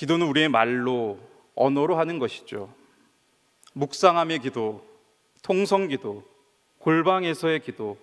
기도는 우리의 말로, 언어로 하는 것이죠. 묵상함의 기도, 통성기도, 골방에서의 기도,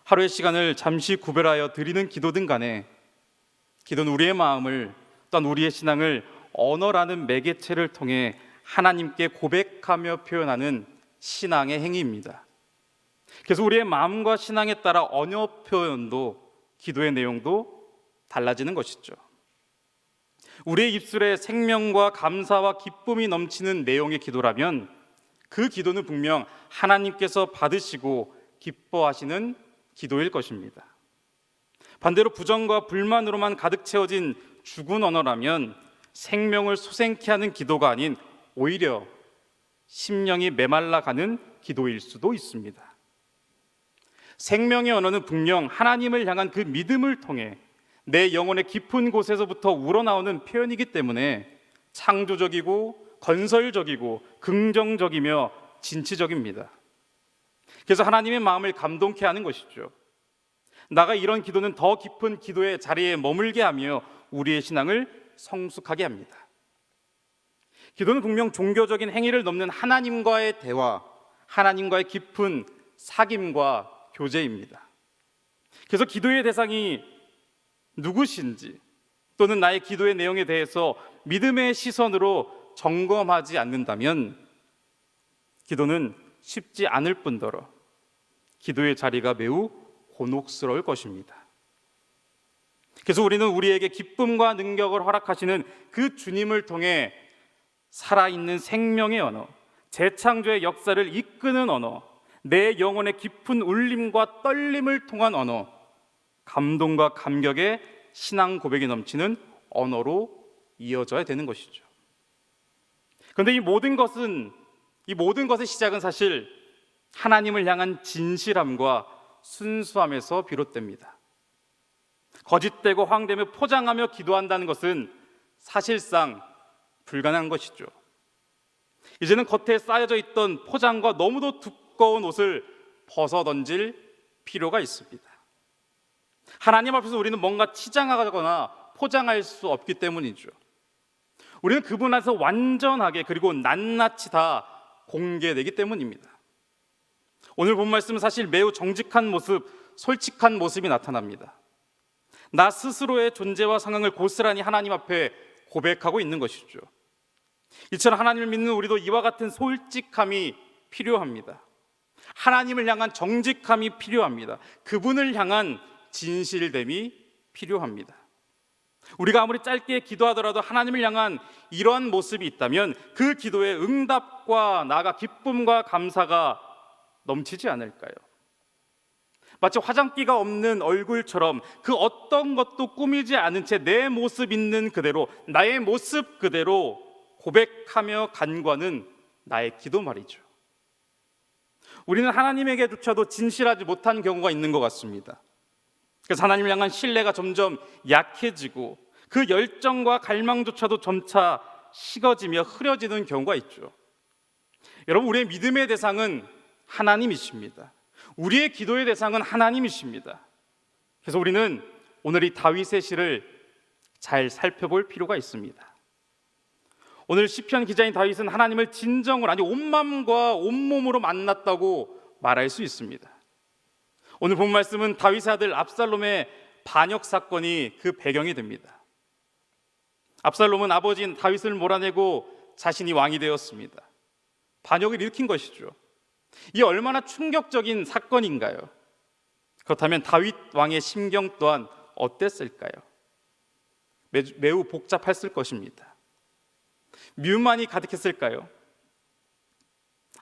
하루의 시간을 잠시 구별하여 드리는 기도든 간에 기도는 우리의 마음을, 또한 우리의 신앙을 언어라는 매개체를 통해 하나님께 고백하며 표현하는 신앙의 행위입니다. 그래서 우리의 마음과 신앙에 따라 언어 표현도, 기도의 내용도 달라지는 것이죠. 우리의 입술에 생명과 감사와 기쁨이 넘치는 내용의 기도라면 그 기도는 분명 하나님께서 받으시고 기뻐하시는 기도일 것입니다. 반대로 부정과 불만으로만 가득 채워진 죽은 언어라면 생명을 솟생케 하는 기도가 아닌 오히려 심령이 메말라가는 기도일 수도 있습니다. 생명의 언어는 분명 하나님을 향한 그 믿음을 통해 내 영혼의 깊은 곳에서부터 우러나오는 표현이기 때문에 창조적이고 건설적이고 긍정적이며 진취적입니다. 그래서 하나님의 마음을 감동케 하는 것이죠. 나가 이런 기도는 더 깊은 기도의 자리에 머물게 하며 우리의 신앙을 성숙하게 합니다. 기도는 분명 종교적인 행위를 넘는 하나님과의 대화, 하나님과의 깊은 사귐과 교제입니다. 그래서 기도의 대상이 누구신지 또는 나의 기도의 내용에 대해서 믿음의 시선으로 점검하지 않는다면 기도는 쉽지 않을 뿐더러 기도의 자리가 매우 곤혹스러울 것입니다. 그래서 우리는 우리에게 기쁨과 능력을 허락하시는 그 주님을 통해 살아있는 생명의 언어, 재창조의 역사를 이끄는 언어, 내 영혼의 깊은 울림과 떨림을 통한 언어, 감동과 감격의 신앙 고백이 넘치는 언어로 이어져야 되는 것이죠. 그런데 이 모든 것의 시작은 사실 하나님을 향한 진실함과 순수함에서 비롯됩니다. 거짓되고 황됨을 포장하며 기도한다는 것은 사실상 불가능한 것이죠. 이제는 겉에 쌓여져 있던 포장과 너무도 두꺼운 옷을 벗어던질 필요가 있습니다. 하나님 앞에서 우리는 뭔가 치장하거나 포장할 수 없기 때문이죠. 우리는 그분 안에서 완전하게 그리고 낱낱이 다 공개되기 때문입니다. 오늘 본 말씀은 사실 매우 정직한 모습, 솔직한 모습이 나타납니다. 나 스스로의 존재와 상황을 고스란히 하나님 앞에 고백하고 있는 것이죠. 이처럼 하나님을 믿는 우리도 이와 같은 솔직함이 필요합니다. 하나님을 향한 정직함이 필요합니다. 그분을 향한 진실됨이 필요합니다. 우리가 아무리 짧게 기도하더라도 하나님을 향한 이러한 모습이 있다면 그 기도에 응답과 나아가 기쁨과 감사가 넘치지 않을까요? 마치 화장기가 없는 얼굴처럼 그 어떤 것도 꾸미지 않은 채 내 모습 있는 그대로, 나의 모습 그대로 고백하며 간구하는 나의 기도 말이죠. 우리는 하나님에게조차도 진실하지 못한 경우가 있는 것 같습니다. 그래서 하나님을 향한 신뢰가 점점 약해지고 그 열정과 갈망조차도 점차 식어지며 흐려지는 경우가 있죠. 여러분, 우리의 믿음의 대상은 하나님이십니다. 우리의 기도의 대상은 하나님이십니다. 그래서 우리는 오늘 이 다윗의 시를 잘 살펴볼 필요가 있습니다. 오늘 시편 기자인 다윗은 하나님을 진정으로, 아니 온 마음과 온 몸으로 만났다고 말할 수 있습니다. 오늘 본 말씀은 다윗의 아들 압살롬의 반역 사건이 그 배경이 됩니다. 압살롬은 아버지인 다윗을 몰아내고 자신이 왕이 되었습니다. 반역을 일으킨 것이죠. 이 얼마나 충격적인 사건인가요? 그렇다면 다윗 왕의 심경 또한 어땠을까요? 매우 복잡했을 것입니다. 미움만이 가득했을까요?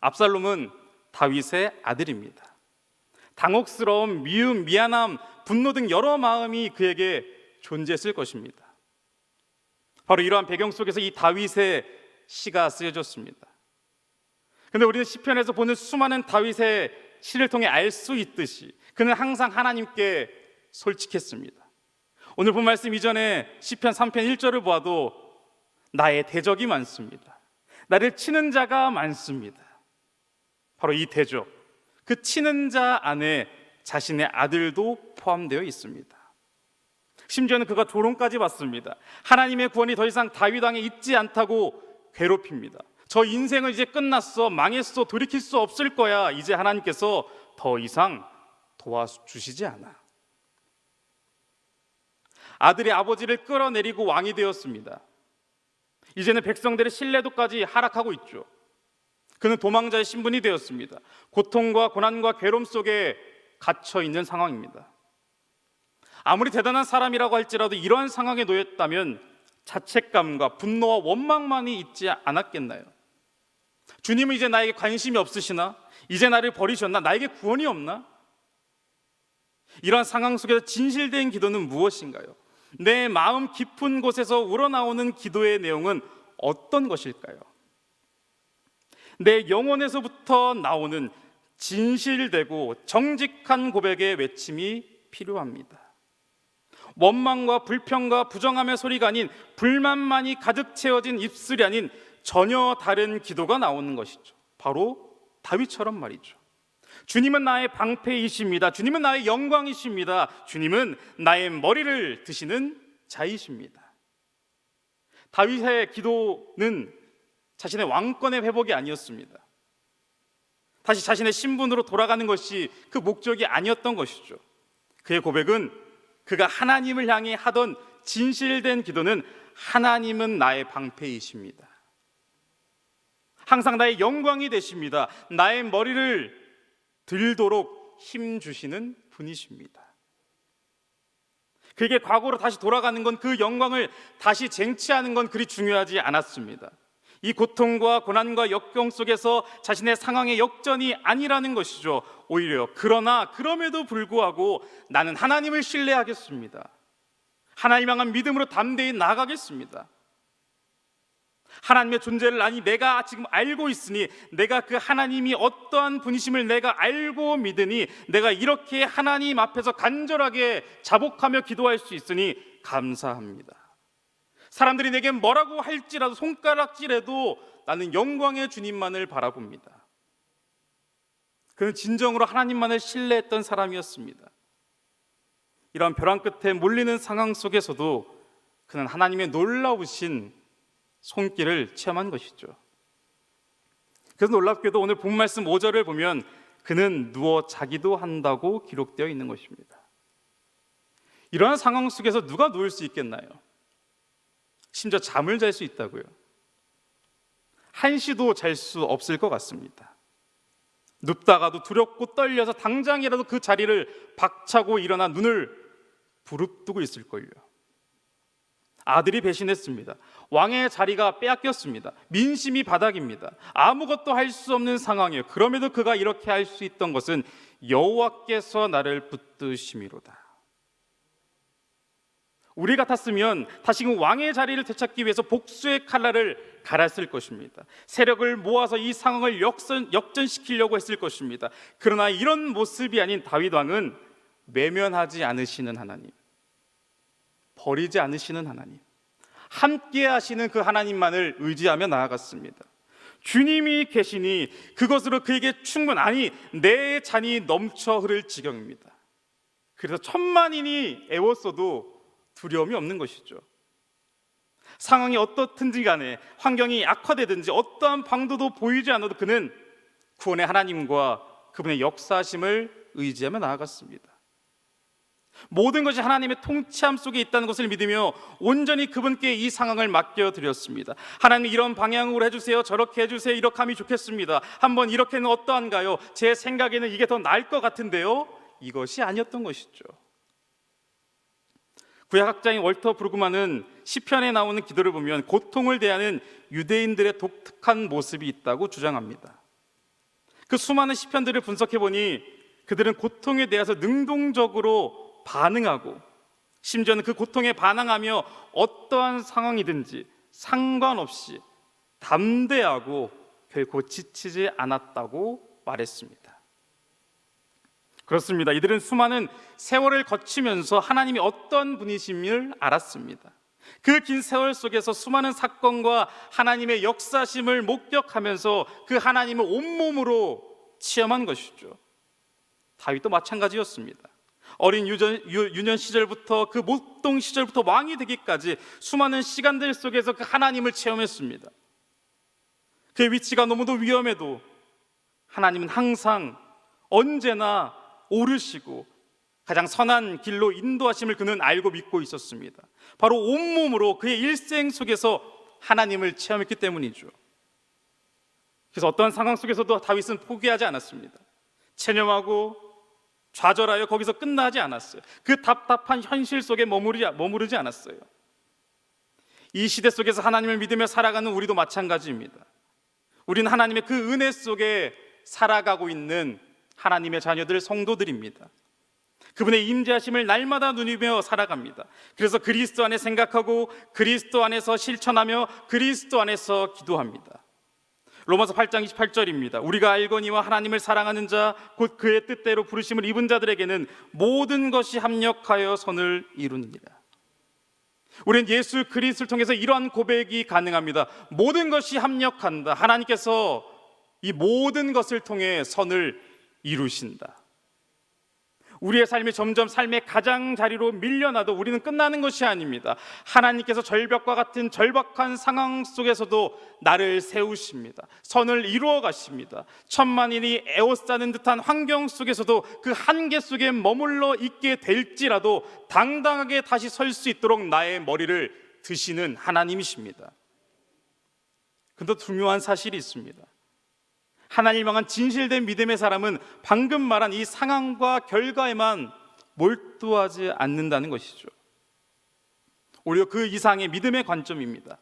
압살롬은 다윗의 아들입니다. 당혹스러움, 미움, 미안함, 분노 등 여러 마음이 그에게 존재했을 것입니다. 바로 이러한 배경 속에서 이 다윗의 시가 쓰여졌습니다. 그런데 우리는 시편에서 보는 수많은 다윗의 시를 통해 알 수 있듯이 그는 항상 하나님께 솔직했습니다. 오늘 본 말씀 이전에 시편 3편 1절을 보아도 나의 대적이 많습니다. 나를 치는 자가 많습니다. 바로 이 대적, 그 치는 자 안에 자신의 아들도 포함되어 있습니다. 심지어는 그가 조롱까지 받습니다. 하나님의 구원이 더 이상 다윗 왕에 있지 않다고 괴롭힙니다. 저 인생은 이제 끝났어, 망했어, 돌이킬 수 없을 거야. 이제 하나님께서 더 이상 도와주시지 않아. 아들이 아버지를 끌어내리고 왕이 되었습니다. 이제는 백성들의 신뢰도까지 하락하고 있죠. 그는 도망자의 신분이 되었습니다. 고통과 고난과 괴로움 속에 갇혀 있는 상황입니다. 아무리 대단한 사람이라고 할지라도 이러한 상황에 놓였다면 자책감과 분노와 원망만이 있지 않았겠나요? 주님은 이제 나에게 관심이 없으시나? 이제 나를 버리셨나? 나에게 구원이 없나? 이러한 상황 속에서 진실된 기도는 무엇인가요? 내 마음 깊은 곳에서 우러나오는 기도의 내용은 어떤 것일까요? 내 영혼에서부터 나오는 진실되고 정직한 고백의 외침이 필요합니다. 원망과 불평과 부정함의 소리가 아닌 불만만이 가득 채워진 입술이 아닌 전혀 다른 기도가 나오는 것이죠. 바로 다윗처럼 말이죠. 주님은 나의 방패이십니다. 주님은 나의 영광이십니다. 주님은 나의 머리를 드시는 자이십니다. 다윗의 기도는 자신의 왕권의 회복이 아니었습니다. 다시 자신의 신분으로 돌아가는 것이 그 목적이 아니었던 것이죠. 그의 고백은 그가 하나님을 향해 하던 진실된 기도는 하나님은 나의 방패이십니다. 항상 나의 영광이 되십니다. 나의 머리를 들도록 힘 주시는 분이십니다. 그에게 과거로 다시 돌아가는 건, 그 영광을 다시 쟁취하는 건 그리 중요하지 않았습니다. 이 고통과 고난과 역경 속에서 자신의 상황의 역전이 아니라는 것이죠. 오히려 그럼에도 불구하고 나는 하나님을 신뢰하겠습니다. 하나님 향한 믿음으로 담대히 나아가겠습니다. 하나님의 존재를 내가 지금 알고 있으니, 내가 그 하나님이 어떠한 분이심을 내가 알고 믿으니, 내가 이렇게 하나님 앞에서 간절하게 자복하며 기도할 수 있으니 감사합니다. 사람들이 내게 뭐라고 할지라도, 손가락질해도 나는 영광의 주님만을 바라봅니다. 그는 진정으로 하나님만을 신뢰했던 사람이었습니다. 이러한 벼랑 끝에 몰리는 상황 속에서도 그는 하나님의 놀라우신 손길을 체험한 것이죠. 그래서 놀랍게도 오늘 본 말씀 5절을 보면 그는 누워 자기도 한다고 기록되어 있는 것입니다. 이러한 상황 속에서 누가 누울 수 있겠나요? 심지어 잠을 잘 수 있다고요? 한시도 잘 수 없을 것 같습니다. 눕다가도 두렵고 떨려서 당장이라도 그 자리를 박차고 일어나 눈을 부릅뜨고 있을걸요. 아들이 배신했습니다. 왕의 자리가 빼앗겼습니다. 민심이 바닥입니다. 아무것도 할 수 없는 상황이에요. 그럼에도 그가 이렇게 할 수 있던 것은 여호와께서 나를 붙드심이로다. 우리 같았으면 다시금 왕의 자리를 되찾기 위해서 복수의 칼날을 갈았을 것입니다. 세력을 모아서 이 상황을 역전시키려고 했을 것입니다. 그러나 이런 모습이 아닌 다윗 왕은 외면하지 않으시는 하나님, 버리지 않으시는 하나님, 함께 하시는 그 하나님만을 의지하며 나아갔습니다. 주님이 계시니 그것으로 그에게 충분하니 내 잔이 넘쳐 흐를 지경입니다. 그래서 천만인이 애웠어도 두려움이 없는 것이죠. 상황이 어떻든지 간에, 환경이 악화되든지 어떠한 방도도 보이지 않아도 그는 구원의 하나님과 그분의 역사하심을 의지하며 나아갔습니다. 모든 것이 하나님의 통치함 속에 있다는 것을 믿으며 온전히 그분께 이 상황을 맡겨드렸습니다. 하나님, 이런 방향으로 해주세요, 저렇게 해주세요, 이렇게 하면 좋겠습니다. 한번 이렇게는 어떠한가요? 제 생각에는 이게 더 나을 것 같은데요. 이것이 아니었던 것이죠. 구약학자인 월터 브루그만은 시편에 나오는 기도를 보면 고통을 대하는 유대인들의 독특한 모습이 있다고 주장합니다. 그 수많은 시편들을 분석해보니 그들은 고통에 대해서 능동적으로 반응하고, 심지어는 그 고통에 반항하며 어떠한 상황이든지 상관없이 담대하고 결코 지치지 않았다고 말했습니다. 그렇습니다. 이들은 수많은 세월을 거치면서 하나님이 어떤 분이심을 알았습니다. 그 긴 세월 속에서 수많은 사건과 하나님의 역사심을 목격하면서 그 하나님을 온몸으로 체험한 것이죠. 다윗도 마찬가지였습니다. 어린 유년 시절부터 그 목동 시절부터 왕이 되기까지 수많은 시간들 속에서 그 하나님을 체험했습니다. 그의 위치가 너무도 위험해도 하나님은 항상 언제나 오르시고 가장 선한 길로 인도하심을 그는 알고 믿고 있었습니다. 바로 온몸으로 그의 일생 속에서 하나님을 체험했기 때문이죠. 그래서 어떤 상황 속에서도 다윗은 포기하지 않았습니다. 체념하고 좌절하여 거기서 끝나지 않았어요. 그 답답한 현실 속에 머무르지 않았어요. 이 시대 속에서 하나님을 믿으며 살아가는 우리도 마찬가지입니다. 우리는 하나님의 그 은혜 속에 살아가고 있는 하나님의 자녀들, 성도들입니다. 그분의 임재하심을 날마다 누리며 살아갑니다. 그래서 그리스도 안에 생각하고 그리스도 안에서 실천하며 그리스도 안에서 기도합니다. 로마서 8장 28절입니다. 우리가 알거니와 하나님을 사랑하는 자 곧 그의 뜻대로 부르심을 입은 자들에게는 모든 것이 합력하여 선을 이루느니라. 우리는 예수 그리스도를 통해서 이러한 고백이 가능합니다. 모든 것이 합력한다. 하나님께서 이 모든 것을 통해 선을 이루신다. 우리의 삶이 점점 삶의 가장자리로 밀려나도 우리는 끝나는 것이 아닙니다. 하나님께서 절벽과 같은 절박한 상황 속에서도 나를 세우십니다. 선을 이루어 가십니다. 천만인이 에워싸는 듯한 환경 속에서도 그 한계 속에 머물러 있게 될지라도 당당하게 다시 설 수 있도록 나의 머리를 드시는 하나님이십니다. 근데 중요한 사실이 있습니다. 하나님을 향한 진실된 믿음의 사람은 방금 말한 이 상황과 결과에만 몰두하지 않는다는 것이죠. 오히려 그 이상의 믿음의 관점입니다.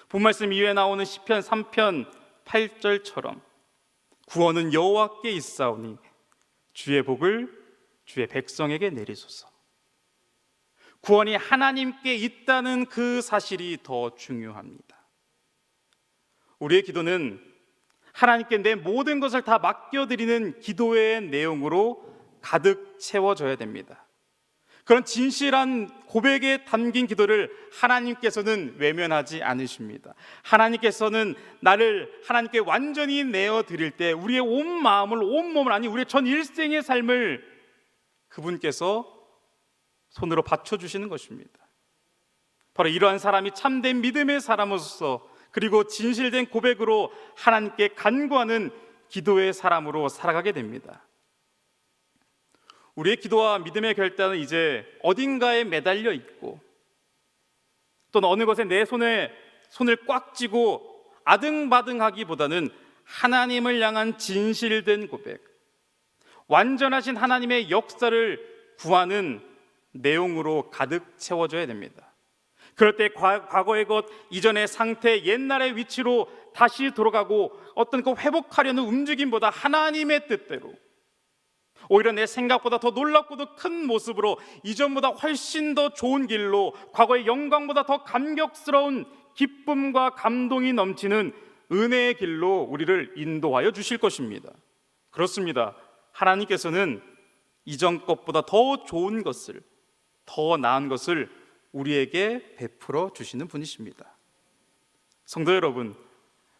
본말씀 이후에 나오는 시편 3편 8절처럼 구원은 여호와께 있사오니 주의 복을 주의 백성에게 내리소서. 구원이 하나님께 있다는 그 사실이 더 중요합니다. 우리의 기도는 하나님께 내 모든 것을 다 맡겨드리는 기도의 내용으로 가득 채워져야 됩니다. 그런 진실한 고백에 담긴 기도를 하나님께서는 외면하지 않으십니다. 하나님께서는 나를 하나님께 완전히 내어드릴 때 우리의 온 마음을, 온 몸을, 아니 우리의 전 일생의 삶을 그분께서 손으로 받쳐주시는 것입니다. 바로 이러한 사람이 참된 믿음의 사람으로서, 그리고 진실된 고백으로 하나님께 간구하는 기도의 사람으로 살아가게 됩니다. 우리의 기도와 믿음의 결단은 이제 어딘가에 매달려 있고 또는 어느 것에 내 손을 꽉 쥐고 아등바등하기보다는 하나님을 향한 진실된 고백, 완전하신 하나님의 역사를 구하는 내용으로 가득 채워져야 됩니다. 그럴 때 과거의 것, 이전의 상태, 옛날의 위치로 다시 돌아가고 어떤 그 회복하려는 움직임보다 하나님의 뜻대로, 오히려 내 생각보다 더 놀랍고도 큰 모습으로 이전보다 훨씬 더 좋은 길로, 과거의 영광보다 더 감격스러운 기쁨과 감동이 넘치는 은혜의 길로 우리를 인도하여 주실 것입니다. 그렇습니다. 하나님께서는 이전 것보다 더 좋은 것을, 더 나은 것을 우리에게 베풀어 주시는 분이십니다. 성도 여러분,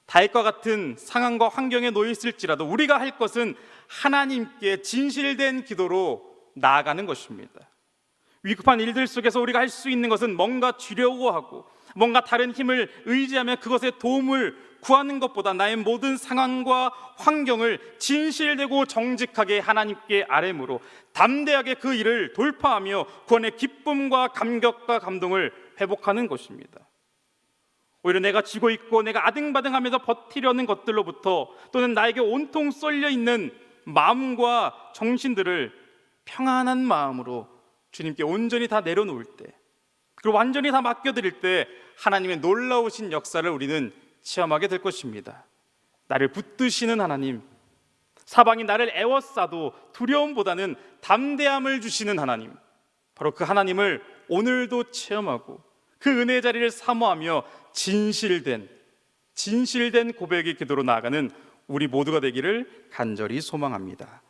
다윗과 같은 상황과 환경에 놓여 있을지라도 우리가 할 것은 하나님께 진실된 기도로 나아가는 것입니다. 위급한 일들 속에서 우리가 할 수 있는 것은 뭔가 주려고 하고 뭔가 다른 힘을 의지하며 그것의 도움을 구하는 것보다 나의 모든 상황과 환경을 진실되고 정직하게 하나님께 아뢰므로 담대하게 그 일을 돌파하며 구원의 기쁨과 감격과 감동을 회복하는 것입니다. 오히려 내가 쥐고 있고 내가 아등바등하면서 버티려는 것들로부터, 또는 나에게 온통 쏠려 있는 마음과 정신들을 평안한 마음으로 주님께 온전히 다 내려놓을 때, 그리고 완전히 다 맡겨드릴 때 하나님의 놀라우신 역사를 우리는 체험하게 될 것입니다. 나를 붙드시는 하나님, 사방이 나를 애워싸도 두려움보다는 담대함을 주시는 하나님, 바로 그 하나님을 오늘도 체험하고 그 은혜의 자리를 사모하며 진실된 고백의 기도로 나아가는 우리 모두가 되기를 간절히 소망합니다.